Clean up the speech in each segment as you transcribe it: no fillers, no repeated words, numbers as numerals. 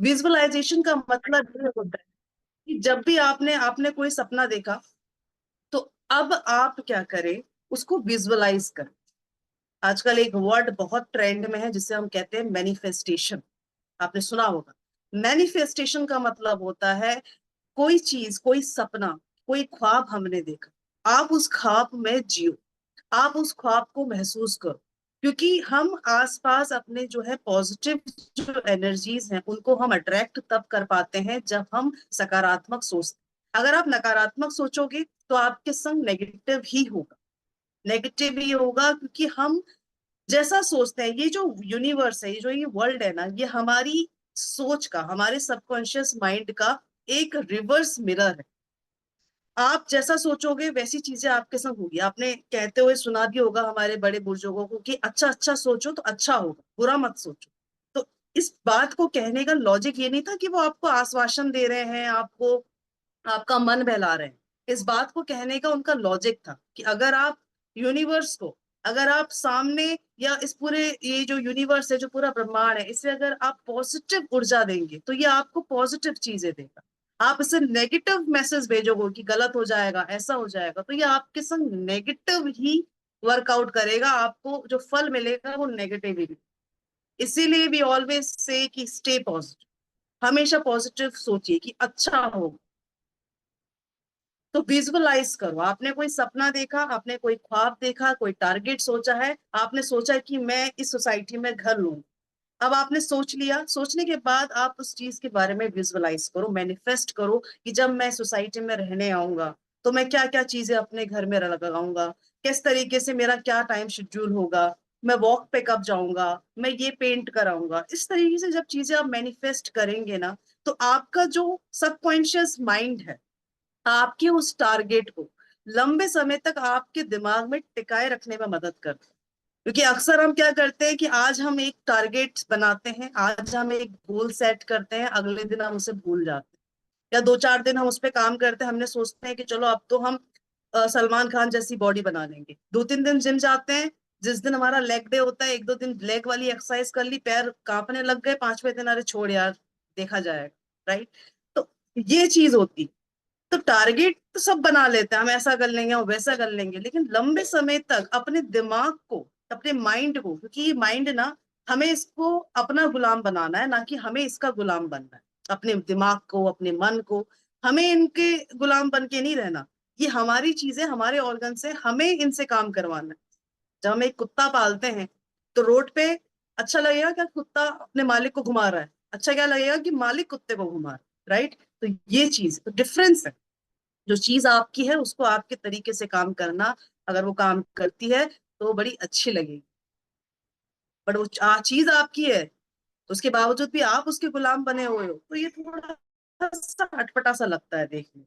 Visualisation का मतलब ये होता है कि जब भी आपने आपने कोई सपना देखा, तो अब आप क्या करें, उसको विजुअलाइज करें। आजकल एक वर्ड बहुत ट्रेंड में है जिसे हम कहते हैं मैनिफेस्टेशन। आपने सुना होगा। मैनिफेस्टेशन का मतलब होता है कोई चीज, कोई सपना, कोई ख्वाब हमने देखा, आप उस ख्वाब में जियो, आप उस ख्वाब को महसूस करो। क्योंकि हम आसपास अपने जो है पॉजिटिव जो एनर्जीज हैं उनको हम अट्रैक्ट तब कर पाते हैं जब हम सकारात्मक सोचते हैं। अगर आप नकारात्मक सोचोगे तो आपके संग नेगेटिव ही होगा, नेगेटिव ही होगा। क्योंकि हम जैसा सोचते हैं, ये जो यूनिवर्स है, ये जो ये वर्ल्ड है ना, ये हमारी सोच का, हमारे सबकॉन्शियस माइंड का एक रिवर्स मिरर है। आप जैसा सोचोगे वैसी चीजें आपके संग होगी। आपने कहते हुए सुना भी होगा हमारे बड़े बुजुर्गों को कि अच्छा अच्छा सोचो तो अच्छा होगा, बुरा मत सोचो। तो इस बात को कहने का लॉजिक ये नहीं था कि वो आपको आश्वासन दे रहे हैं, आपको आपका मन बहला रहे हैं। इस बात को कहने का उनका लॉजिक था कि अगर आप यूनिवर्स को, अगर आप सामने, या इस पूरे ये जो यूनिवर्स है, जो पूरा ब्रह्मांड है, इसे अगर आप पॉजिटिव ऊर्जा देंगे तो ये आपको पॉजिटिव चीजें देगा। आप इसे नेगेटिव मैसेज भेजोगे कि गलत हो जाएगा, ऐसा हो जाएगा, तो ये आपके संग नेगेटिव ही वर्कआउट करेगा। आपको जो फल मिलेगा वो नेगेटिव ही मिलेगा। इसीलिए वी ऑलवेज से कि स्टे पॉजिटिव, हमेशा पॉजिटिव सोचिए कि अच्छा होगा। तो विजुअलाइज करो। आपने कोई सपना देखा, आपने कोई ख्वाब देखा, कोई टारगेट सोचा है, आपने सोचा है कि मैं इस सोसाइटी में घर लूं। अब आपने सोच लिया, सोचने के बाद आप उस चीज के बारे में विजुअलाइज करो, मैनिफेस्ट करो कि जब मैं सोसाइटी में रहने आऊंगा तो मैं क्या क्या चीजें अपने घर में लगाऊंगा, किस तरीके से मेरा क्या टाइम शेड्यूल होगा, मैं वॉक पे कब जाऊंगा, मैं ये पेंट कराऊंगा। इस तरीके से जब चीजें आप मैनिफेस्ट करेंगे ना, तो आपका जो सबकॉन्शियस माइंड है आपके उस टारगेट को लंबे समय तक आपके दिमाग में टिकाए रखने में मदद करता है। क्योंकि अक्सर हम क्या करते हैं कि आज हम एक टारगेट बनाते हैं, आज हम एक गोल सेट करते हैं, अगले दिन हम उसे भूल जाते हैं, या 2-4 दिन हम उस पर काम करते हैं, हमने सोचते हैं कि चलो अब तो हम सलमान खान जैसी बॉडी बना लेंगे। 2-3 दिन जिम जाते हैं, जिस दिन हमारा लेग डे होता है 1-2 दिन लेग वाली एक्सरसाइज कर ली, पैर कांपने लग गए, 5वें दिन अरे छोड़ यार, देखा जाएगा। राइट। तो ये चीज होती। तो टारगेट तो सब बना लेते हैं, हम ऐसा कर लेंगे, हम वैसा कर लेंगे, लेकिन लंबे समय तक अपने दिमाग को, अपने माइंड को, क्योंकि ये माइंड ना, हमें इसको अपना गुलाम बनाना है, ना कि हमें इसका गुलाम बनना है। अपने दिमाग को, अपने मन को, हमें इनके गुलाम बन के नहीं रहना। ये हमारी चीजें, हमारे ऑर्गन से, हमें इनसे काम करवाना है। जब हम एक कुत्ता पालते हैं तो रोड पे अच्छा लगेगा क्या कुत्ता अपने मालिक को घुमा रहा है? अच्छा क्या लगेगा कि मालिक कुत्ते को घुमा रहा है। राइट। तो ये चीज तो डिफरेंस है। जो चीज आपकी है उसको आपके तरीके से काम करना, अगर वो काम करती है तो वो बड़ी अच्छी लगेगी। बट वो चीज आपकी है, उसके बावजूद भी आप उसके गुलाम बने हुए हो, तो ये थोड़ा सा अटपटा सा लगता है देखने में।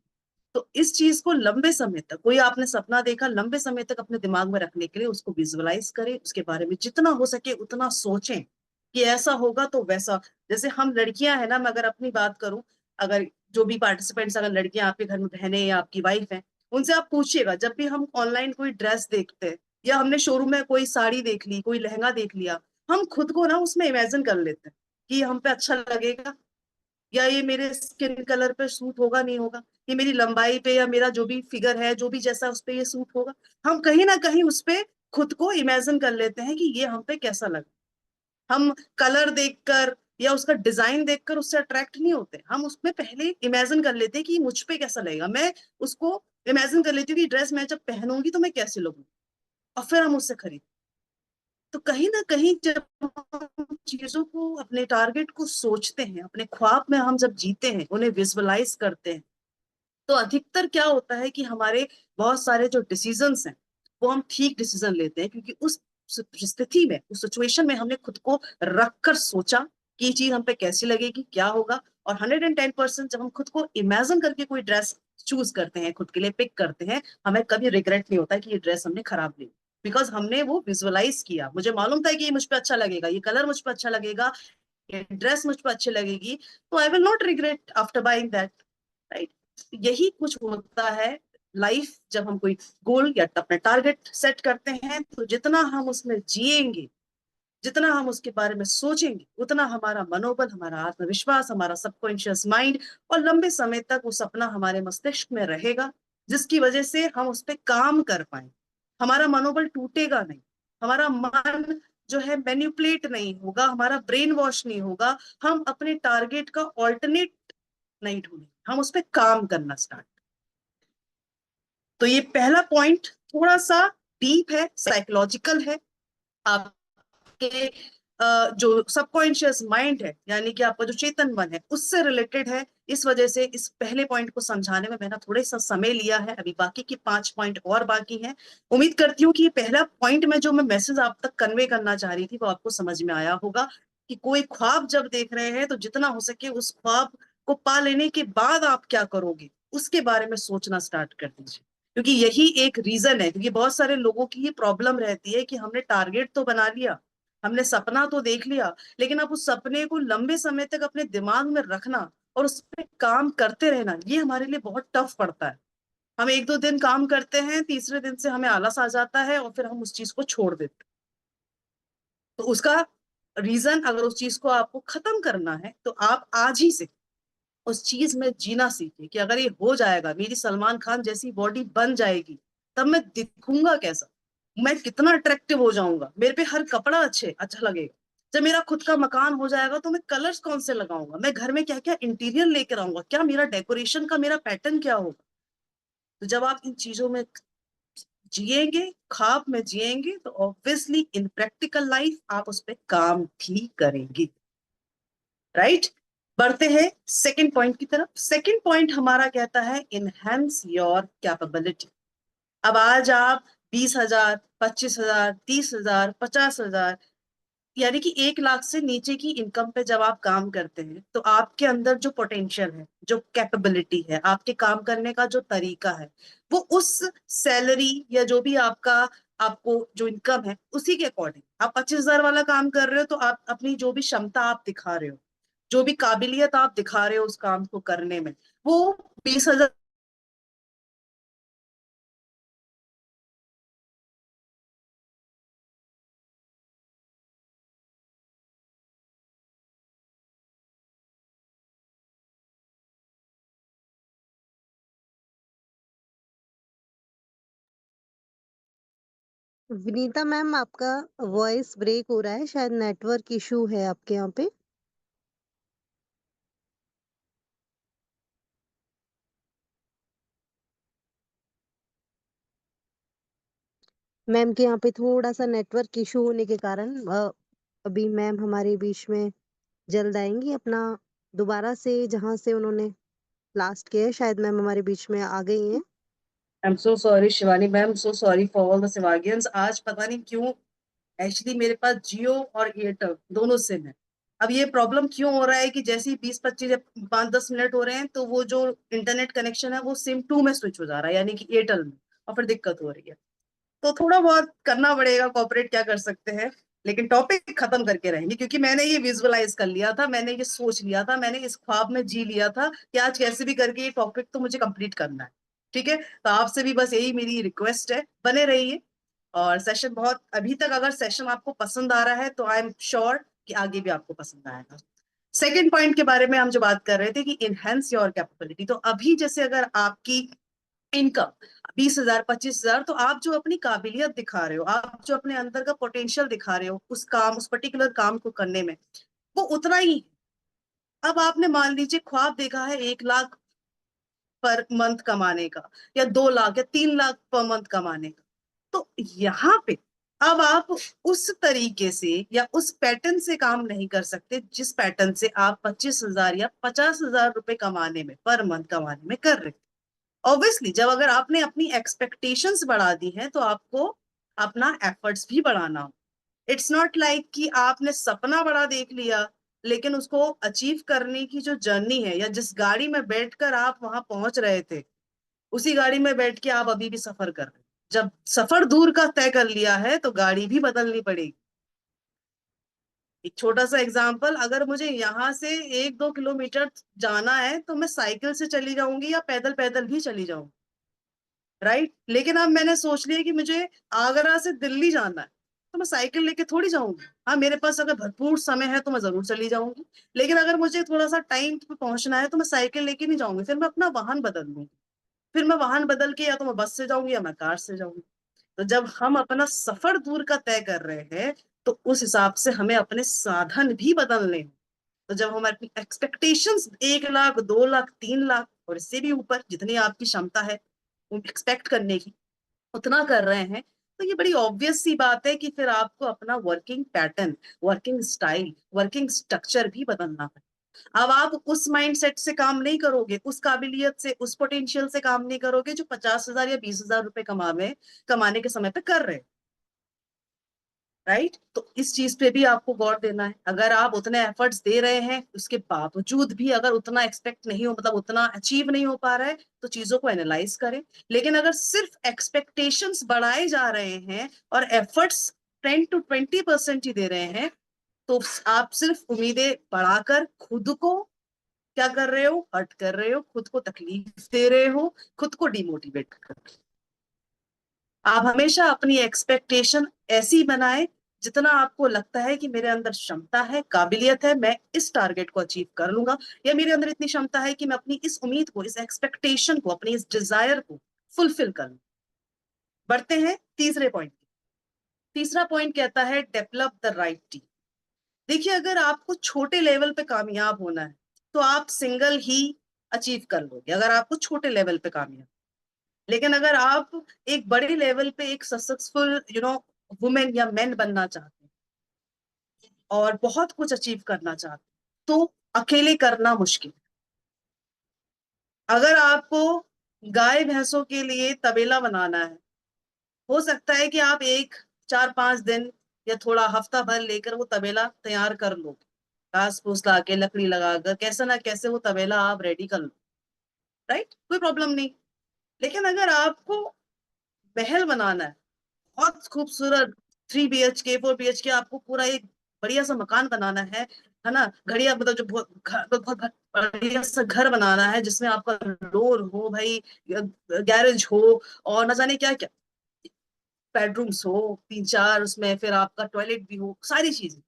तो इस चीज को लंबे समय तक, कोई आपने सपना देखा, लंबे समय तक अपने दिमाग में रखने के लिए उसको विजुअलाइज करें, उसके बारे में जितना हो सके उतना सोचें कि ऐसा होगा तो वैसा। जैसे हम लड़कियां हैं ना, मैं अगर अपनी बात करूं, अगर जो भी पार्टिसिपेंट्स, अगर लड़कियां आपके घर में बहनें या आपकी वाइफ हैं, उनसे आप पूछिएगा, जब भी हम ऑनलाइन कोई ड्रेस देखते हैं या हमने शोरूम में कोई साड़ी देख ली, कोई लहंगा देख लिया, हम खुद को ना उसमें इमेजिन कर लेते हैं कि ये हम पे अच्छा लगेगा, या ये मेरे स्किन कलर पे सूट होगा नहीं होगा, ये मेरी लंबाई पे, या मेरा जो भी फिगर है, जो भी जैसा उस पे ये सूट होगा। हम कहीं ना कहीं उस पे खुद को इमेजिन कर लेते हैं कि ये हम पे कैसा लगे। हम कलर देखकर या उसका डिजाइन देखकर उससे अट्रैक्ट नहीं होते, हम उसमें पहले इमेजिन कर लेते हैं कि मुझ पे कैसा लगेगा। मैं उसको इमेजिन कर लेती हूँ कि ड्रेस मैं जब पहनूंगी तो मैं कैसे लगूंगी, और फिर हम उससे खरीद। तो कहीं ना कहीं जब हम चीजों को, अपने टारगेट को सोचते हैं, अपने ख्वाब में हम जब जीते हैं, उन्हें विजुअलाइज करते हैं, तो अधिकतर क्या होता है कि हमारे बहुत सारे जो डिसीजंस हैं वो हम ठीक डिसीजन लेते हैं, क्योंकि उस स्थिति में, उस सिचुएशन में हमने खुद को रख कर सोचा कि ये चीज हम पे कैसी लगेगी, क्या होगा। और 110% जब हम खुद को इमेजिन करके कोई ड्रेस चूज करते हैं, खुद के लिए पिक करते हैं, हमें कभी रिग्रेट नहीं होता कि ये ड्रेस हमने खराब ली। बिकॉज हमने वो विजुअलाइज किया, मुझे मालूम था कि ये मुझ पे अच्छा लगेगा, ये कलर मुझ पे अच्छा लगेगा, ये ड्रेस मुझ पे अच्छी लगेगी, तो I will not regret after buying that. Right. यही कुछ होता है लाइफ, जब हम कोई गोल या अपना टारगेट सेट करते हैं, तो जितना हम उसमें जिएंगे, जितना हम उसके बारे में सोचेंगे उतना हमारा मनोबल, हमारा आत्मविश्वास, हमारा सबकॉन्शियस माइंड और लंबे समय तक वो सपना हमारे मस्तिष्क में रहेगा, जिसकी वजह से हम उस पर काम कर पाए। हमारा मनोबल टूटेगा नहीं, हमारा मन जो है मैन्युपुलेट नहीं होगा, हमारा ब्रेन वॉश नहीं होगा, हम अपने टारगेट का ऑल्टरनेट नहीं ढूंढेंगे, हम उस पर काम करना स्टार्ट। तो ये पहला पॉइंट थोड़ा सा डीप है, साइकोलॉजिकल है। आपके जो सबकॉन्शियस माइंड है, यानी कि आपका जो चेतन मन है, उससे रिलेटेड है। इस वजह से इस पहले पॉइंट को समझाने में मैंने थोड़ा सा समय लिया है। अभी बाकी के 5 पॉइंट और बाकी हैं। उम्मीद करती हूँ कि ये पहला पॉइंट में जो मैं मैसेज आप तक कन्वे करना चाह रही थी वो आपको समझ में आया होगा, कि कोई ख्वाब जब देख रहे हैं तो जितना हो सके उस ख्वाब को पा लेने के बाद आप क्या करोगे उसके बारे में सोचना स्टार्ट कर दीजिए। क्योंकि यही एक रीजन है, क्योंकि बहुत सारे लोगों की ये प्रॉब्लम रहती है कि हमने टारगेट तो बना लिया, हमने सपना तो देख लिया, लेकिन अब उस सपने को लंबे समय तक अपने दिमाग में रखना और उस पर काम करते रहना, ये हमारे लिए बहुत टफ पड़ता है। हम 1-2 दिन काम करते हैं, तीसरे दिन से हमें आलस आ जाता है और फिर हम उस चीज को छोड़ देते हैं। तो उसका रीजन, अगर उस चीज को आपको खत्म करना है तो आप आज ही से उस चीज में जीना सीखिए कि अगर ये हो जाएगा, मेरी सलमान खान जैसी बॉडी बन जाएगी, तब मैं दिखूंगा कैसा, मैं कितना अट्रैक्टिव हो जाऊंगा, मेरे पे हर कपड़ा अच्छा लगेगा। जब मेरा खुद का मकान हो जाएगा तो मैं कलर्स कौन से लगाऊंगा, मैं घर में क्या क्या इंटीरियर लेकर आऊंगा, क्या मेरा डेकोरेशन का मेरा पैटर्न क्या होगा। तो जब आप इन चीजों में जिएंगे, ख्वाब में जिएंगे, तो ऑब्वियसली इन प्रैक्टिकल लाइफ आप उस पर काम भी करेंगे। राइट। बढ़ते हैं सेकंड पॉइंट की तरफ। सेकंड पॉइंट हमारा कहता है इनहेंस योर कैपेबिलिटी। अब आज आप 20,000, 25,000, 30,000, 50,000, यानी कि 1 लाख से नीचे की इनकम पे जब आप काम करते हैं तो आपके अंदर जो पोटेंशियल है, जो कैपेबिलिटी है, आपके काम करने का जो तरीका है, वो उस सैलरी या जो भी आपका, आपको जो इनकम है उसी के अकॉर्डिंग। आप 25,000 वाला काम कर रहे हो तो आप अपनी जो भी क्षमता आप दिखा रहे हो, जो भी काबिलियत आप दिखा रहे हो उस काम को करने में, वो 20,000। विनीता मैम, आपका वॉइस ब्रेक हो रहा है, शायद नेटवर्क इशू है आपके यहाँ पे। मैम के यहाँ पे थोड़ा सा नेटवर्क इशू होने के कारण अभी मैम हमारे बीच में जल्द आएंगी। अपना दोबारा से जहाँ से उन्होंने लास्ट किया है, शायद मैम हमारे बीच में आ गई हैं। I am so sorry Shivani ma'am, so sorry for all the सिवागियंस। आज पता नहीं क्यों, एक्चुअली मेरे पास जियो और एयरटेल दोनों सिम है। अब ये प्रॉब्लम क्यों हो रहा है कि जैसे ही 20-25 या 5-10 मिनट हो रहे हैं तो वो जो इंटरनेट कनेक्शन है वो सिम 2 में स्विच हो जा रहा है, यानी कि एयरटेल में, और फिर दिक्कत हो रही है। तो थोड़ा बहुत करना पड़ेगा, कॉपरेट क्या कर सकते हैं। लेकिन टॉपिक खत्म करके रहेंगे, क्योंकि मैंने ये विजुअलाइज कर लिया था, मैंने ये सोच लिया था, मैंने इस ख्वाब में जी लिया था कि आज कैसे भी करके ये टॉपिक तो मुझे कंप्लीट करना है। ठीक है, तो आपसे भी बस यही मेरी रिक्वेस्ट है, बने रहिए। और सेशन बहुत, अभी तक अगर सेशन आपको पसंद आ रहा है तो आई एम श्योर कि आगे भी आपको पसंद आएगा। सेकेंड पॉइंट के बारे में हम जो बात कर रहे थे कि इनहेंस योर कैपेबिलिटी, तो अभी जैसे अगर आपकी इनकम 20,000, 25,000, तो आप जो अपनी काबिलियत दिखा रहे हो, आप जो अपने अंदर का पोटेंशियल दिखा रहे हो उस काम, उस पर्टिकुलर काम को करने में, वो उतना ही है। अब आपने मान लीजिए ख्वाब देखा है 1 लाख पर मंथ कमाने का, या 2 लाख या 3 लाख पर मंथ कमाने का, तो यहाँ पे अब आप उस तरीके से या उस पैटर्न से काम नहीं कर सकते जिस पैटर्न से आप 25,000 या 50,000 रुपए कमाने में, पर मंथ कमाने में कर रहे थे। ऑब्वियसली जब अगर आपने अपनी एक्सपेक्टेशंस बढ़ा दी हैं तो आपको अपना एफर्ट्स भी बढ़ाना हो। इट्स नॉट लाइक कि आपने सपना बड़ा देख लिया, लेकिन उसको अचीव करने की जो जर्नी है, या जिस गाड़ी में बैठकर आप वहां पहुंच रहे थे, उसी गाड़ी में बैठ के आप अभी भी सफर कर रहे हैं। जब सफर दूर का तय कर लिया है तो गाड़ी भी बदलनी पड़ेगी। एक छोटा सा एग्जांपल, अगर मुझे यहाँ से 1-2 किलोमीटर जाना है तो मैं साइकिल से चली जाऊंगी या पैदल पैदल भी चली जाऊंगी। राइट। लेकिन अब मैंने सोच लिया कि मुझे आगरा से दिल्ली जाना है, तो मैं साइकिल लेके थोड़ी जाऊंगी। हाँ, मेरे पास अगर भरपूर समय है तो मैं जरूर चली जाऊंगी, लेकिन अगर मुझे थोड़ा सा टाइम पे पहुंचना है तो मैं साइकिल लेके नहीं जाऊंगी, फिर मैं अपना वाहन बदल लूंगी। फिर मैं वाहन बदल के या तो मैं बस से जाऊंगी या मैं कार से जाऊंगी। तो जब हम अपना सफर दूर का तय कर रहे हैं तो उस हिसाब से हमें अपने साधन भी बदलने हैं। तो जब हम अपनी एक्सपेक्टेशंस 1 लाख, 2 लाख, 3 लाख और इससे भी ऊपर जितनी आपकी क्षमता है एक्सपेक्ट करने की उतना कर रहे हैं, तो ये बड़ी ऑब्वियस सी बात है कि फिर आपको अपना working pattern, working style, working structure भी बदलना है। अब आप उस माइंडसेट से काम नहीं करोगे, उस काबिलियत से, उस पोटेंशियल से काम नहीं करोगे जो 50,000 या 20,000 रुपए कमाने के समय पे कर रहे हैं। राइट? तो इस चीज पे भी आपको गौर देना है। अगर आप उतने एफर्ट्स दे रहे हैं उसके बावजूद भी अगर उतना एक्सपेक्ट नहीं हो, मतलब उतना अचीव नहीं हो पा रहा है, तो चीजों को एनालाइज करें। लेकिन अगर सिर्फ एक्सपेक्टेशंस बढ़ाए जा रहे हैं और एफर्ट्स 10 to 20% ही दे रहे हैं, तो आप सिर्फ उम्मीदें बढ़ाकर खुद को क्या कर रहे हो, हर्ट कर रहे हो, खुद को तकलीफ दे रहे हो, खुद को डिमोटिवेट कर रहे हो। आप हमेशा अपनी एक्सपेक्टेशन ऐसी बनाए जितना आपको लगता है कि मेरे अंदर क्षमता है, काबिलियत है, मैं इस टारगेट को अचीव कर लूंगा, या मेरे अंदर इतनी क्षमता है कि मैं अपनी इस उम्मीद को, इस एक्सपेक्टेशन को, अपनी इस डिजायर को फुलफिल कर लूं। बढ़ते हैं तीसरे पॉइंट। तीसरा पॉइंट कहता है डेवलप द राइट टीम। देखिए, अगर आपको छोटे लेवल पे कामयाब होना है तो आप सिंगल ही अचीव कर लोगे, अगर आपको छोटे लेवल पे कामयाब। लेकिन अगर आप एक बड़े लेवल पे एक सक्सेसफुल वुमेन या मैन बनना चाहते हैं और बहुत कुछ अचीव करना चाहते हैं तो अकेले करना मुश्किल। अगर आपको गाय भैंसों के लिए तबेला बनाना है, हो सकता है कि आप 4-5 दिन या थोड़ा हफ्ता भर लेकर वो तबेला तैयार कर लो, घास फूस ला के, लकड़ी लगाकर, कैसे ना कैसे वो तबेला आप रेडी कर लो। राइट? कोई प्रॉब्लम नहीं। लेकिन अगर आपको महल बनाना है, बहुत खूबसूरत 3 BHK 4 BHK, आपको पूरा एक बढ़िया सा मकान बनाना है ना, घड़िया मतलब जो बहुत बढ़िया सा घर बनाना है जिसमें आपका लोन हो भाई, गैरेज हो, और न जाने क्या क्या बेडरूम्स हो, 3-4, उसमें फिर आपका टॉयलेट भी हो, सारी चीजें।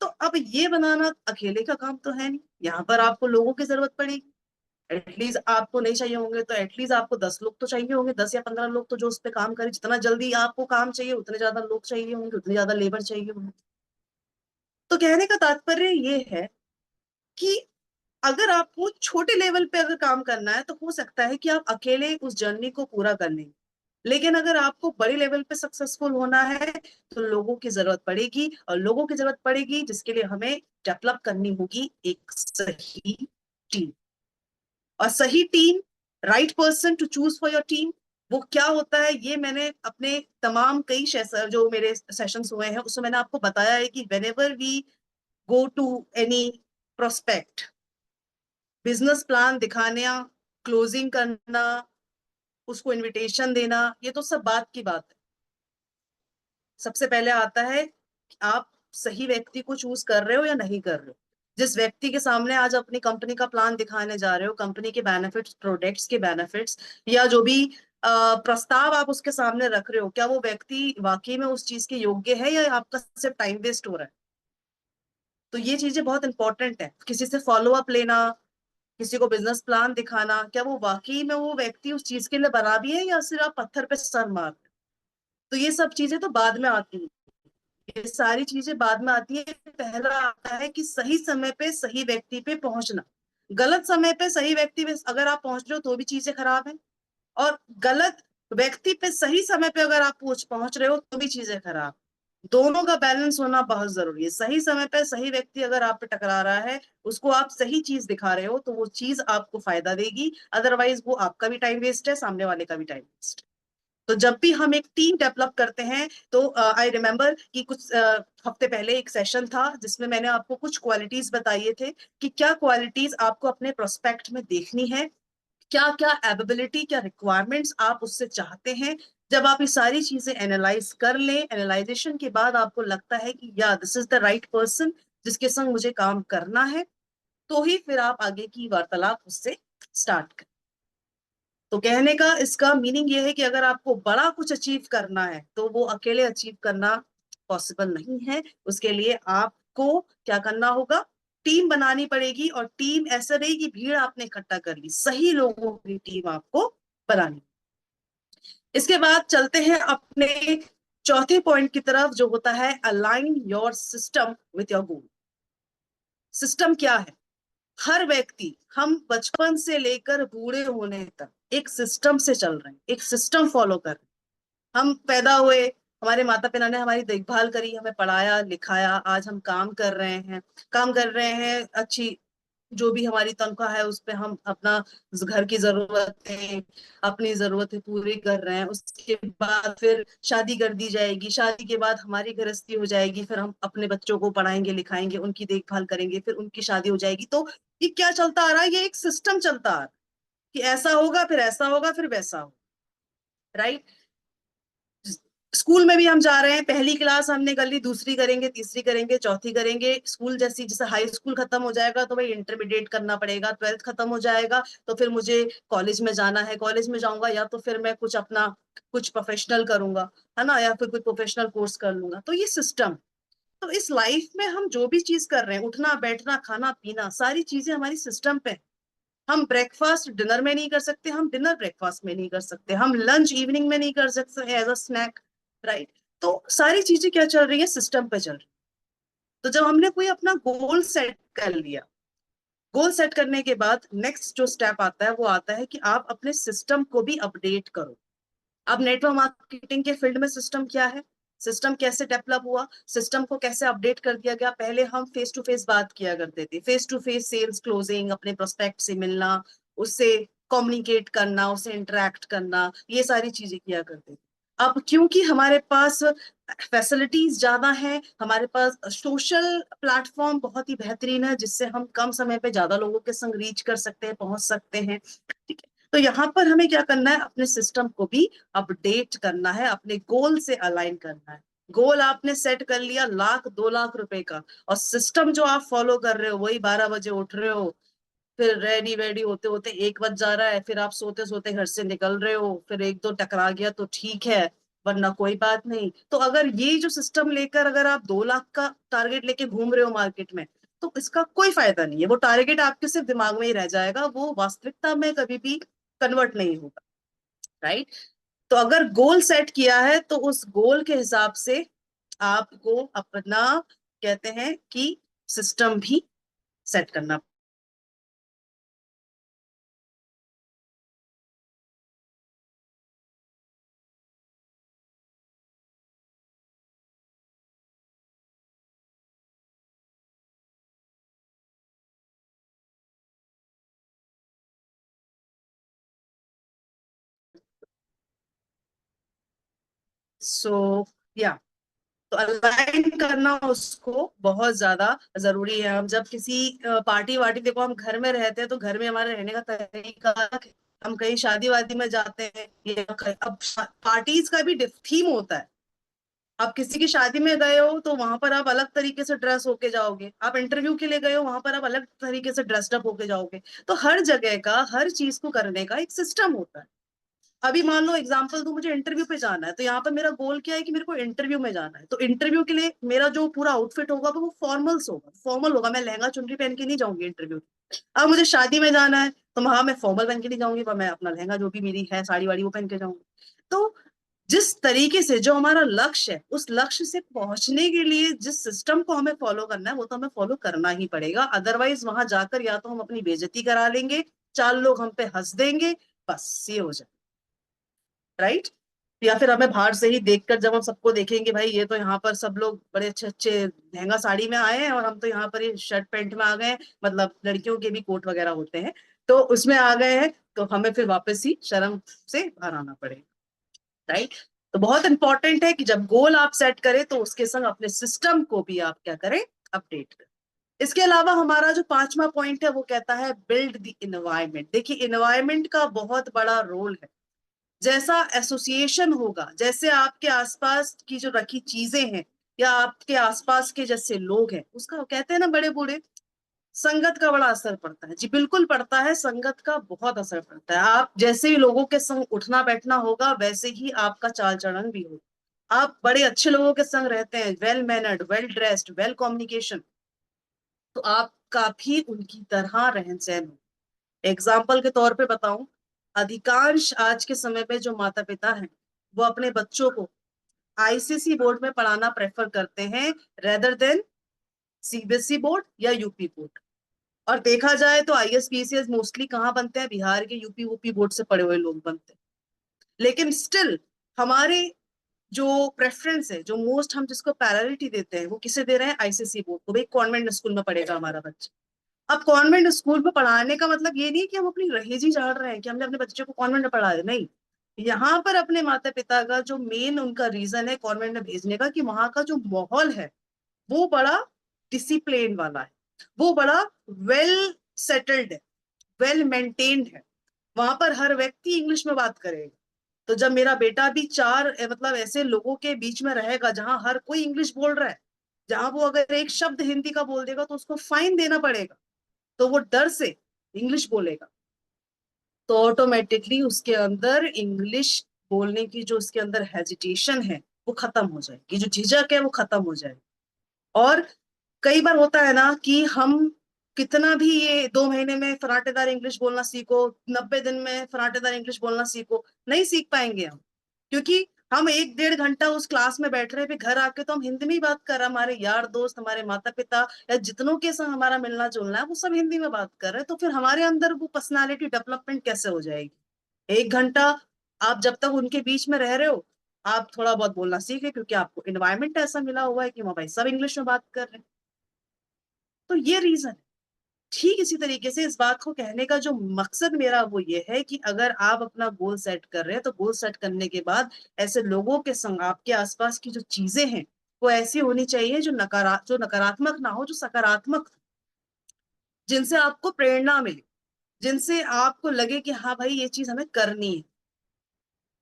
तो अब ये बनाना अकेले का काम तो है नहीं, यहाँ पर आपको लोगों की जरूरत पड़ेगी। एटलीस्ट आपको नहीं चाहिए होंगे तो एटलीस्ट आपको 10 लोग तो चाहिए होंगे, 10 या 15 लोग तो जो उस पर काम करे। जितना जल्दी आपको काम चाहिए उतने ज्यादा लोग चाहिए होंगे, उतनी ज्यादा लेबर चाहिए होंगे। तो कहने का तात्पर्य ये है कि अगर आपको छोटे लेवल पे अगर काम करना है तो हो सकता है कि आप अकेले उस जर्नी को पूरा कर लेंगे। लेकिन अगर आपको बड़े लेवल पे सक्सेसफुल होना है तो लोगों की जरूरत पड़ेगी, और लोगों की जरूरत पड़ेगी जिसके लिए हमें डेवलप करनी होगी एक सही टीम। और सही team, right person to choose for your team, वो क्या होता है ये मैंने अपने तमाम कई जो मेरे सेशंस हुए हैं उसमें मैंने आपको बताया है कि whenever we go to any prospect, business plan दिखाना, क्लोजिंग करना, उसको इनविटेशन देना, ये तो सब बात की बात है। सबसे पहले आता है कि आप सही व्यक्ति को चूज कर रहे हो या नहीं कर रहे हो। जिस व्यक्ति के सामने आज अपनी कंपनी का प्लान दिखाने जा रहे हो, कंपनी के बेनिफिट्स, प्रोडक्ट्स के बेनिफिट्स, या जो भी प्रस्ताव आप उसके सामने रख रहे हो, क्या वो व्यक्ति वाकई में उस चीज के योग्य है या आपका सिर्फ टाइम वेस्ट हो रहा है। तो ये चीजें बहुत इंपॉर्टेंट है। किसी से फॉलो अप लेना, किसी को बिजनेस प्लान दिखाना, क्या वो वाकई में वो व्यक्ति उस चीज के लिए बना भी है या सिर्फ आप पत्थर पे सर मार रहे हो। तो ये सब चीजें तो बाद में आती हैं, ये सारी चीजें बाद में आती है। पहला आता है कि सही समय पे सही व्यक्ति पे पहुंचना। गलत समय पे सही व्यक्ति पे अगर आप पहुंच रहे हो तो भी चीजें खराब है, और गलत व्यक्ति पे सही समय पे अगर आप पहुंच रहे हो तो भी चीजें खराब। दोनों का बैलेंस होना बहुत जरूरी है। सही समय पे सही व्यक्ति अगर आप पे टकरा रहा है, उसको आप सही चीज दिखा रहे हो तो वो चीज आपको फायदा देगी, अदरवाइज वो आपका भी टाइम वेस्ट है, सामने वाले का भी टाइम वेस्ट है। तो जब भी हम एक टीम डेवलप करते हैं तो आई रिमेम्बर कि कुछ हफ्ते पहले एक सेशन था जिसमें मैंने आपको कुछ क्वालिटीज बताइए थे कि क्या क्वालिटीज आपको अपने प्रोस्पेक्ट में देखनी है, क्या क्या एबिलिटी, क्या रिक्वायरमेंट्स आप उससे चाहते हैं। जब आप ये सारी चीजें एनालाइज कर लें, एनालाइजेशन के बाद आपको लगता है कि या this is the right person जिसके संग मुझे काम करना है, तो ही फिर आप आगे की वार्तालाप उससे स्टार्ट करें। तो कहने का इसका मीनिंग ये है कि अगर आपको बड़ा कुछ अचीव करना है तो वो अकेले अचीव करना पॉसिबल नहीं है। उसके लिए आपको क्या करना होगा, टीम बनानी पड़ेगी, और टीम ऐसा नहीं कि भीड़ आपने इकट्ठा कर ली, सही लोगों की टीम आपको बनानी। इसके बाद चलते हैं अपने चौथे पॉइंट की तरफ, जो होता है align your system with your goal. System क्या है? हर व्यक्ति, हम बचपन से लेकर बूढ़े होने तक एक सिस्टम से चल रहे हैं, एक सिस्टम फॉलो कर रहे हैं। हम पैदा हुए, हमारे माता पिता ने हमारी देखभाल करी, हमें पढ़ाया लिखाया, आज हम काम कर रहे हैं, अच्छी जो भी हमारी तनख्वाह है उस पे हम अपना घर की जरूरतें, अपनी जरूरतें पूरी कर रहे हैं। उसके बाद फिर शादी कर दी जाएगी, शादी के बाद हमारी गृहस्थी हो जाएगी, फिर हम अपने बच्चों को पढ़ाएंगे लिखाएंगे, उनकी देखभाल करेंगे, फिर उनकी शादी हो जाएगी। तो ये क्या चलता आ रहा है? ये एक सिस्टम चलता आ रहा है कि ऐसा होगा, फिर ऐसा होगा, फिर वैसा होगा, राइट। स्कूल में भी हम जा रहे हैं, पहली क्लास हमने कर ली, दूसरी करेंगे, तीसरी करेंगे, चौथी करेंगे। स्कूल जैसे हाई स्कूल खत्म हो जाएगा तो भाई इंटरमीडिएट करना पड़ेगा, ट्वेल्थ खत्म हो जाएगा तो फिर मुझे कॉलेज में जाना है, कॉलेज में जाऊंगा या तो फिर मैं कुछ अपना कुछ प्रोफेशनल करूंगा, है ना, या फिर कोई प्रोफेशनल कोर्स कर लूंगा। तो ये सिस्टम, तो इस लाइफ में हम जो भी चीज कर रहे हैं, उठना बैठना खाना पीना, सारी चीजें हमारी सिस्टम पे हैं। हम ब्रेकफास्ट डिनर में नहीं कर सकते, हम डिनर ब्रेकफास्ट में नहीं कर सकते, हम लंच इवनिंग में नहीं कर सकते एज अ स्नैक, राइट। तो सारी चीजें क्या चल रही है? सिस्टम पे चल रही है। तो जब हमने कोई अपना गोल सेट कर लिया, गोल सेट करने के बाद नेक्स्ट जो स्टेप आता है वो आता है कि आप अपने सिस्टम को भी अपडेट करो। अब नेटवर्क मार्केटिंग के फील्ड में सिस्टम क्या है, सिस्टम कैसे डेवलप हुआ, सिस्टम को कैसे अपडेट कर दिया गया? पहले हम फेस टू फेस बात किया करते थे, face to face sales closing, अपने प्रोस्पेक्ट से मिलना, उससे कम्युनिकेट करना, उससे इंटरेक्ट करना, ये सारी चीजें किया करते थे। अब क्योंकि हमारे पास फैसिलिटीज ज्यादा हैं, हमारे पास सोशल प्लेटफॉर्म बहुत ही बेहतरीन है, जिससे हम कम समय पे ज्यादा लोगों के संग रीच कर सकते हैं, पहुंच सकते हैं, ठीक है। तो यहाँ पर हमें क्या करना है? अपने सिस्टम को भी अपडेट करना है, अपने गोल से अलाइन करना है। गोल आपने सेट कर लिया 1 लाख 2 लाख रुपए का, और सिस्टम जो आप फॉलो कर रहे हो वही 12 बजे उठ रहे हो, फिर रेडी वेडी होते होते 1 बज जा रहा है, फिर आप सोते सोते घर से निकल रहे हो, फिर एक दो टकरा गया तो ठीक है, वरना कोई बात नहीं। तो अगर ये जो सिस्टम लेकर अगर आप 2 लाख का टारगेट लेके घूम रहे हो मार्केट में, तो इसका कोई फायदा नहीं है। वो टारगेट आपके सिर्फ दिमाग में ही रह जाएगा, वो वास्तविकता में कभी भी कन्वर्ट नहीं होगा, राइट। तो अगर गोल सेट किया है तो उस गोल के हिसाब से आपको अपना, कहते हैं कि, सिस्टम भी सेट करना। सो या तो अलाइन करना उसको बहुत ज्यादा जरूरी है। हम जब किसी पार्टी वार्टी, देखो हम घर में रहते हैं तो घर में हमारे रहने का तरीका, हम कहीं शादी वादी में जाते हैं, ये अब पार्टीज का भी थीम होता है। आप किसी की शादी में गए हो तो वहां पर आप अलग तरीके से ड्रेस होके जाओगे, आप इंटरव्यू के लिए गए हो वहां पर आप अलग तरीके से ड्रेस्ड अप होके जाओगे। तो हर जगह का, हर चीज को करने का एक सिस्टम होता है। अभी मान लो एग्जाम्पल दूं, मुझे इंटरव्यू पे जाना है, तो यहाँ पर मेरा गोल क्या है कि मेरे को इंटरव्यू में जाना है। तो इंटरव्यू के लिए मेरा जो पूरा आउटफिट होगा वो फॉर्मल्स होगा, फॉर्मल होगा, मैं लहंगा चुनरी पहन के नहीं जाऊंगी इंटरव्यू। अब मुझे शादी में जाना है तो वहां मैं फॉर्मल पहन के नहीं जाऊंगी, पर मैं अपना लहंगा जो भी मेरी है साड़ी वाड़ी वो पहन के जाऊंगी। तो जिस तरीके से जो हमारा लक्ष्य है, उस लक्ष्य से पहुंचने के लिए जिस सिस्टम को हमें फॉलो करना है वो तो हमें फॉलो करना ही पड़ेगा। अदरवाइज वहां जाकर या तो हम अपनी बेइज्जती करा लेंगे, 4 लोग हम पे हंस देंगे, बस ये हो जाए, राइट। या फिर हमें बाहर से ही देखकर जब हम सबको देखेंगे, भाई ये तो यहाँ पर सब लोग बड़े अच्छे अच्छे लहंगा साड़ी में आए हैं और हम तो यहाँ पर ये शर्ट पैंट में आ गए हैं, मतलब लड़कियों के भी कोट वगैरह होते हैं तो उसमें आ गए हैं, तो हमें फिर वापस ही शर्म से बाहर आना पड़ेगा, राइट। तो बहुत इंपॉर्टेंट है कि जब गोल आप सेट करें तो उसके संग अपने सिस्टम को भी आप क्या करें? अपडेट करें। इसके अलावा हमारा जो पांचवा पॉइंट है वो कहता है बिल्ड द इन्वायरमेंट। देखिए इन्वायरमेंट का बहुत बड़ा रोल है। जैसा एसोसिएशन होगा, जैसे आपके आसपास की जो रखी चीजें हैं या आपके आसपास के जैसे लोग हैं, उसका कहते हैं ना बड़े बूढ़े, संगत का बड़ा असर पड़ता है। जी बिल्कुल पड़ता है, संगत का बहुत असर पड़ता है। आप जैसे ही लोगों के संग उठना बैठना होगा वैसे ही आपका चाल चलन भी होगा। आप बड़े अच्छे लोगों के संग रहते हैं, well mannered, well dressed, well communication, तो आपका भी उनकी तरह रहन सहन हो। एग्जाम्पल के तौर पे बताऊं, अधिकांश आज के समय में जो माता पिता हैं वो अपने बच्चों को आईसीएसई बोर्ड में पढ़ाना प्रेफर करते हैं रेदर देन सीबीएसई बोर्ड या यूपी बोर्ड। और देखा जाए तो आईएएस पीसीएस मोस्टली कहाँ बनते हैं, बिहार के यूपी यूपी बोर्ड से पढ़े हुए लोग बनते हैं। लेकिन स्टिल हमारे जो प्रेफरेंस है, जो मोस्ट हम जिसको प्रायोरिटी देते हैं, वो किसे दे रहे हैं, आईसीएसई बोर्ड को। भाई कॉन्वेंट स्कूल में पढ़ेगा हमारा बच्चा। अब कॉन्वेंट स्कूल में पढ़ाने का मतलब ये नहीं कि हम अपनी रहेजी झाड़ रहे हैं कि हमने अपने बच्चे को कॉन्वेंट में पढ़ा दे, नहीं। यहाँ पर अपने माता पिता का जो मेन उनका रीजन है कॉन्वेंट में भेजने का, कि वहां का जो माहौल है वो बड़ा डिसिप्लिन वाला है, वो बड़ा वेल सेटल्ड है, वेल मेंटेन्ड है। वहां पर हर व्यक्ति इंग्लिश में बात करेगा। तो जब मेरा बेटा भी चार मतलब ऐसे लोगों के बीच में रहेगा जहां हर कोई इंग्लिश बोल रहा है, जहां वो अगर एक शब्द हिंदी का बोल देगा तो उसको फाइन देना पड़ेगा, तो वो डर से इंग्लिश बोलेगा। तो ऑटोमेटिकली उसके अंदर इंग्लिश बोलने की जो उसके अंदर हेजिटेशन है वो खत्म हो जाएगी, जो झिझक है वो खत्म हो जाएगी। और कई बार होता है ना कि हम कितना भी ये 2 महीने में फराटेदार इंग्लिश बोलना सीखो, 90 दिन में फराटेदार इंग्लिश बोलना सीखो, नहीं सीख पाएंगे हम। क्योंकि हम 1 डेढ़ घंटा उस क्लास में बैठ रहे हैं, फिर घर आके तो हम हिंदी में ही बात कर रहे हैं, हमारे यार दोस्त, हमारे माता पिता या जितनों के संग हमारा मिलना जुलना है वो सब हिंदी में बात कर रहे हैं। तो फिर हमारे अंदर वो पर्सनालिटी डेवलपमेंट कैसे हो जाएगी? 1 घंटा आप जब तक उनके बीच में रह रहे हो, आप थोड़ा बहुत बोलना सीखे, क्योंकि आपको इन्वायरमेंट ऐसा मिला हुआ है कि वहाँ भाई सब इंग्लिश में बात कर रहे हैं। तो ये रीजन है। ठीक इसी तरीके से इस बात को कहने का जो मकसद मेरा वो ये है कि अगर आप अपना गोल सेट कर रहे हैं, तो गोल सेट करने के बाद ऐसे लोगों के संग आपके आसपास की जो चीजें हैं वो ऐसी होनी चाहिए जो नकारात्मक ना हो, जो सकारात्मक, जिनसे आपको प्रेरणा मिले, जिनसे आपको लगे कि हाँ भाई ये चीज हमें करनी है,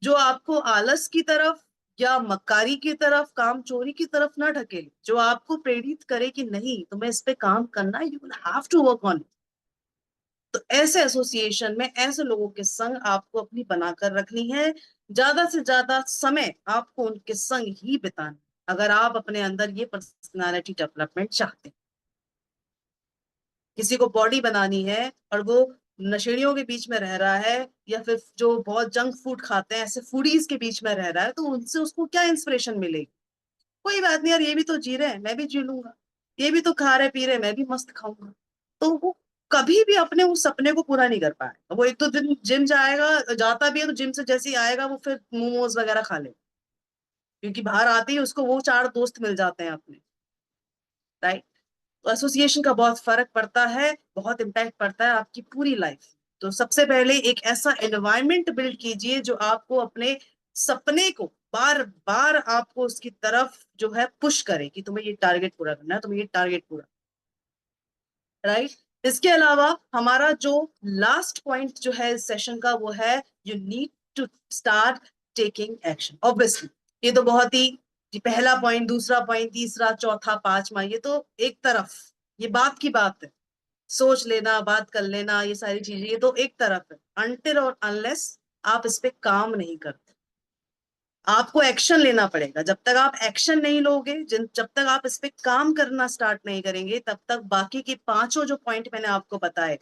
जो आपको आलस की तरफ या मक्कारी की तरफ, काम चोरी की तरफ ना ढकेले, जो आपको प्रेरित करे कि नहीं तुम्हें इस पे काम करना, you will have to work on. तो ऐसे एसोसिएशन में ऐसे लोगों के संग आपको अपनी बनाकर रखनी है। ज्यादा से ज्यादा समय आपको उनके संग ही बिताना, अगर आप अपने अंदर ये पर्सनालिटी डेवलपमेंट चाहते हैं। किसी को बॉडी बनानी है और वो नशेड़ियों के बीच में रह रहा है, या फिर जो बहुत जंक फूड खाते हैं ऐसे फूडीज के बीच में रह रहा है, तो उनसे उसको क्या इंस्पिरेशन मिलेगी? कोई बात नहीं यार, ये भी तो जी रहे हैं, मैं भी जी लूंगा। ये भी तो खा रहे पी रहे, मैं भी मस्त खाऊंगा। तो वो कभी भी अपने उस सपने को पूरा नहीं कर पाएगा। वो एक तो दिन जिम जाएगा, जाता भी है तो जिम से जैसे ही आएगा वो फिर मोमोज वगैरह खा ले, क्योंकि बाहर आते ही उसको वो चार दोस्त मिल जाते हैं अपने। राइट। तो एसोसिएशन का बहुत फर्क पड़ता है, बहुत इम्पैक्ट पड़ता है आपकी पूरी लाइफ। तो सबसे पहले एक ऐसा एनवायरनमेंट बिल्ड कीजिए जो आपको अपने सपने को बार बार आपको उसकी तरफ जो है पुश करे कि तुम्हें ये टारगेट पूरा करना है, तुम्हें ये टारगेट पूरा। राइट। इसके अलावा हमारा जो लास्ट पॉइंट जो है इस सेशन का वो है, you need to start taking action. Obviously ये तो बहुत ही, ये पहला पॉइंट, दूसरा पॉइंट, तीसरा, चौथा, पांचवा, ये तो एक तरफ, ये बात की बात है। सोच लेना, बात कर लेना, ये सारी चीजें ये तो एक तरफ है, अनटिल और अनलेस आप इस पे काम नहीं करते। आपको एक्शन लेना पड़ेगा। जब तक आप एक्शन नहीं लोगे, जब तक आप इस पे काम करना स्टार्ट नहीं करेंगे, तब तक बाकी के पांचों जो पॉइंट मैंने आपको बताए,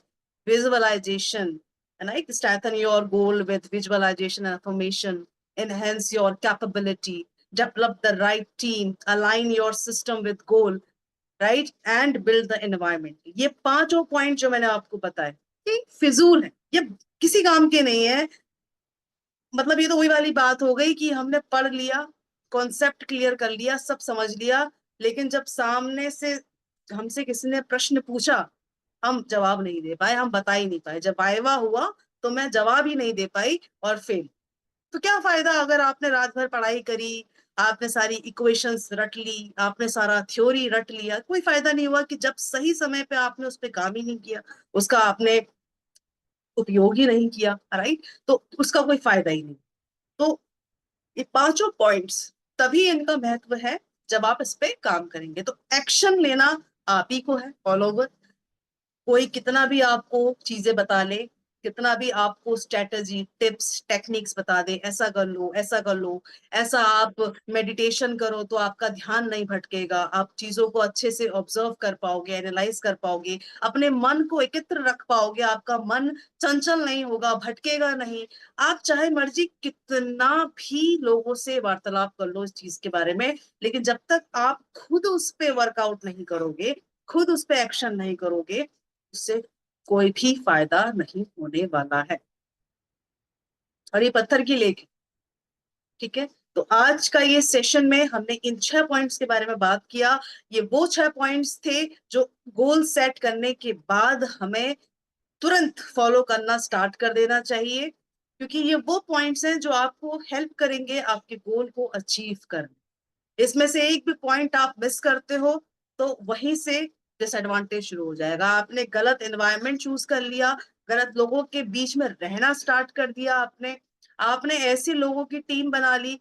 visualisation, right, strengthen your goal with visualization and affirmation, enhance your capability, develop the right team, align your system with goal, right, and build the environment। ये पांचों पॉइंट जो मैंने आपको बताए, ये फिजूल है, ये किसी काम के नहीं है। मतलब ये तो वही वाली बात हो गई कि हमने पढ़ लिया, कॉन्सेप्ट क्लियर कर लिया, सब समझ लिया, लेकिन जब सामने से हमसे किसी ने प्रश्न पूछा, हम जवाब नहीं दे पाए, हम बता ही नहीं पाए। जब वाइवा हुआ तो मैं जवाब ही नहीं दे पाई और फेल। तो क्या फायदा अगर आपने रात भर पढ़ाई करी, आपने सारी इक्वेशंस रट ली, आपने सारा थ्योरी रट लिया, कोई फायदा नहीं हुआ कि जब सही समय पे आपने उस पर काम ही नहीं किया, उसका आपने उपयोग ही नहीं किया। राइट। तो उसका कोई फायदा ही नहीं। तो ये पांचों पॉइंट्स, तभी इनका महत्व है जब आप इस पे काम करेंगे। तो एक्शन लेना आप ही को है, ऑल ओवर। कोई कितना भी आपको चीजें बता ले, कितना भी आपको स्ट्रेटजी, टिप्स, टेक्निक्स बता दे, ऐसा कर लो, ऐसा कर लो, ऐसा आप मेडिटेशन करो तो आपका ध्यान नहीं भटकेगा, आप चीजों को अच्छे से ऑब्जर्व कर पाओगे, एनालाइज कर पाओगे, अपने मन को एकत्र रख पाओगे, आपका मन चंचल नहीं होगा, भटकेगा नहीं। आप चाहे मर्जी कितना भी लोगों से वार्तालाप कर लो इस चीज के बारे में, लेकिन जब तक आप खुद उस पे वर्कआउट नहीं करोगे, खुद उस पे एक्शन नहीं करोगे, उससे कोई भी फायदा नहीं होने वाला है। और ये पत्थर की लेक है, ठीक है। तो आज का ये सेशन में हमने इन 6 पॉइंट्स के बारे में बात किया। ये वो 6 पॉइंट्स थे जो गोल सेट करने के बाद हमें तुरंत फॉलो करना स्टार्ट कर देना चाहिए, क्योंकि ये वो पॉइंट्स हैं जो आपको हेल्प करेंगे आपके गोल को अचीव करने। इसमें से एक भी पॉइंट आप मिस करते हो तो वहीं से डिसएडवांटेज शुरू हो जाएगा। आपने गलत एनवायरनमेंट चूज कर लिया, गलत लोगों के बीच में रहना स्टार्ट कर दिया आपने, आपने ऐसे लोगों की टीम बना ली।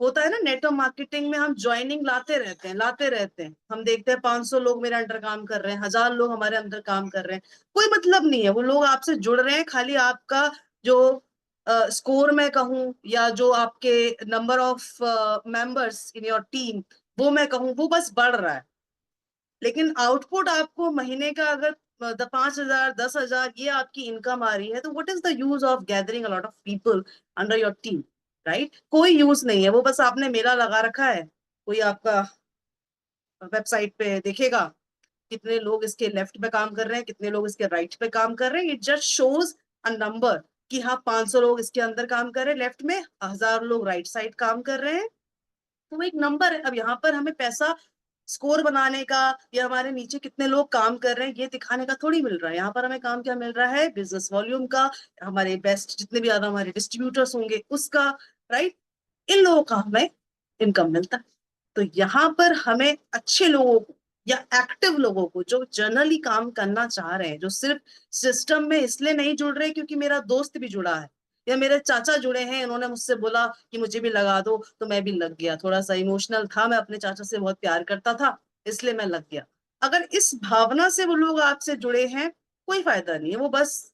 होता है ना, नेटवर्क मार्केटिंग में हम ज्वाइनिंग लाते रहते हैं, हम देखते हैं 500 लोग मेरे अंडर काम कर रहे हैं, 1000 लोग हमारे अंदर काम कर रहे हैं, कोई मतलब नहीं है, वो लोग आपसे जुड़ रहे हैं, खाली आपका जो स्कोर मैं कहूँ या जो आपके number of members in your team, वो मैं कहूँ वो बस बढ़ रहा है। लेकिन आउटपुट आपको महीने का अगर 5,000 10,000 ये आपकी इनकम आ रही है, तो what is the use of gathering a lot of people under your team, right? कोई यूज नहीं है, वो बस आपने मेला लगा रखा है। कोई आपका वेबसाइट पे देखेगा कितने लोग इसके लेफ्ट पे काम कर रहे हैं, कितने लोग इसके राइट पे काम कर रहे हैं, it just shows a number कि हाँ 500 लोग इसके अंदर काम कर रहे हैं लेफ्ट में, 1000 लोग राइट साइड काम कर रहे हैं। तो वो एक नंबर है। अब यहाँ पर हमें पैसा स्कोर बनाने का या हमारे नीचे कितने लोग काम कर रहे हैं ये दिखाने का थोड़ी मिल रहा है। यहाँ पर हमें काम क्या मिल रहा है? बिजनेस वॉल्यूम का, हमारे बेस्ट जितने भी ज्यादा हमारे डिस्ट्रीब्यूटर्स होंगे उसका, राइट? इन लोगों का हमें इनकम मिलता है। तो यहाँ पर हमें अच्छे लोगों को या एक्टिव लोगों को जो जनरली काम करना चाह रहे हैं, जो सिर्फ सिस्टम में इसलिए नहीं जुड़ रहे क्योंकि मेरा दोस्त भी जुड़ा है या मेरे चाचा जुड़े हैं, इन्होंने मुझसे बोला कि मुझे भी लगा दो तो मैं भी लग गया, थोड़ा सा इमोशनल था, मैं अपने चाचा से बहुत प्यार करता था इसलिए मैं लग गया। अगर इस भावना से वो लोग आपसे जुड़े हैं, कोई फायदा नहीं है। वो बस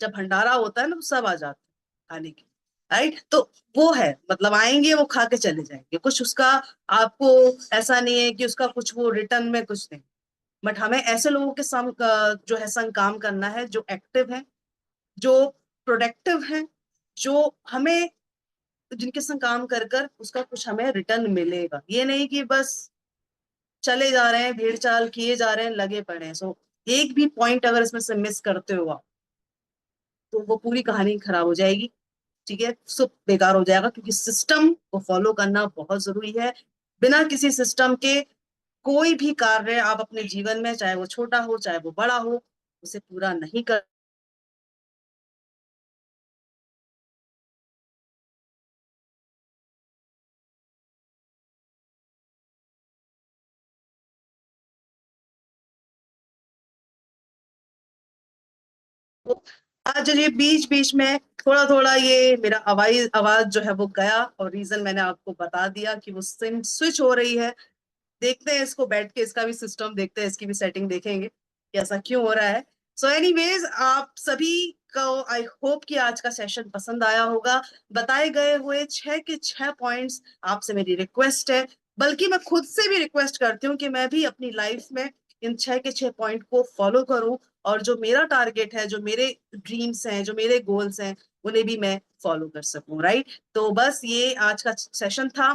जब भंडारा होता है ना तो सब आ जाते हैं खाने के, राइट? तो वो है, मतलब आएंगे वो खा के चले जाएंगे, कुछ उसका आपको ऐसा नहीं है कि उसका कुछ वो रिटर्न में कुछ नहीं। बट हमें ऐसे लोगों के संग जो है संग काम करना है, जो एक्टिव है, जो प्रोडक्टिव है, जो हमें जिनके संग काम कर कर उसका कुछ हमें रिटर्न मिलेगा। ये नहीं कि बस चले जा रहे हैं, भीड़ चाल किए जा रहे हैं, लगे पड़े हैं। सो एक भी पॉइंट अगर इसमें से मिस करते हो आप, तो वो पूरी कहानी खराब हो जाएगी, ठीक है, सब बेकार हो जाएगा। क्योंकि सिस्टम को फॉलो करना बहुत जरूरी है। बिना किसी सिस्टम के कोई भी कार्य आप अपने जीवन में, चाहे वो छोटा हो चाहे वो बड़ा हो, उसे पूरा नहीं कर। आज ये बीच बीच में थोड़ा थोड़ा ये मेरा आवाज आवाज जो है वो गया, और रीजन मैंने आपको बता दिया कि वो सिम स्विच हो रही है। देखते हैं इसको बैठ के, इसका भी सिस्टम देखते हैं, इसकी भी सेटिंग देखेंगे कि ऐसा क्यों हो रहा है। सो एनीवेज, आप सभी को आई होप कि आज का सेशन पसंद आया होगा। बताए गए हुए 6 के 6 पॉइंट्स आपसे मेरी रिक्वेस्ट है, बल्कि मैं खुद से भी रिक्वेस्ट करती हूँ कि मैं भी अपनी लाइफ में इन 6 के 6 पॉइंट को फॉलो करूं, और जो मेरा टारगेट है, जो मेरे ड्रीम्स हैं, जो मेरे गोल्स हैं, उन्हें भी मैं फॉलो कर सकूं, राइट? तो बस ये आज का सेशन था,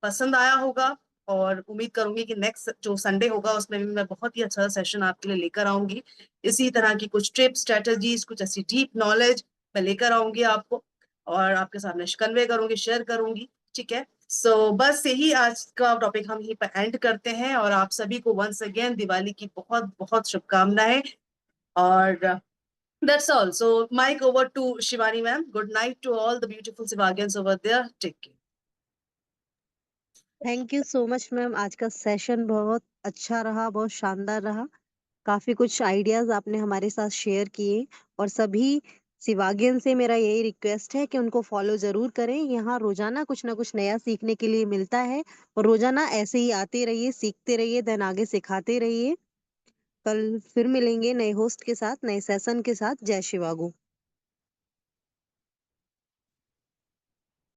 पसंद आया होगा, और उम्मीद करूंगी कि नेक्स्ट जो संडे होगा उसमें भी मैं बहुत ही अच्छा सेशन आपके लिए लेकर आऊंगी। इसी तरह की कुछ टिप्स, स्ट्रेटजीज, कुछ ऐसी डीप नॉलेज मैं लेकर आऊंगी आपको, और आपके सामने कन्वे करूंगी, शेयर करूंगी, ठीक है। सो बस यही आज का टॉपिक हम यहीं पर एंड करते हैं, और आप सभी को वंस अगेन दिवाली की बहुत बहुत शुभकामनाएं। और that's all. So mike over to Shivani ma'am. Good night to all the beautiful Sivagians over there. Take care. Thank you so much ma'am, आज का सेशन बहुत अच्छा रहा, बहुत शानदार रहा। काफी कुछ आइडियाज आपने हमारे साथ शेयर किए। और सभी सिवागियन से मेरा यही रिक्वेस्ट है कि उनको फॉलो जरूर करें। यहाँ रोजाना कुछ ना कुछ नया सीखने के लिए मिलता है, और रोजाना ऐसे ही आते रहिए, सीखते रहिए, देन आगे सिखाते रहिए। कल फिर मिलेंगे नए होस्ट के साथ, नए सेशन के साथ। जय शिवागो।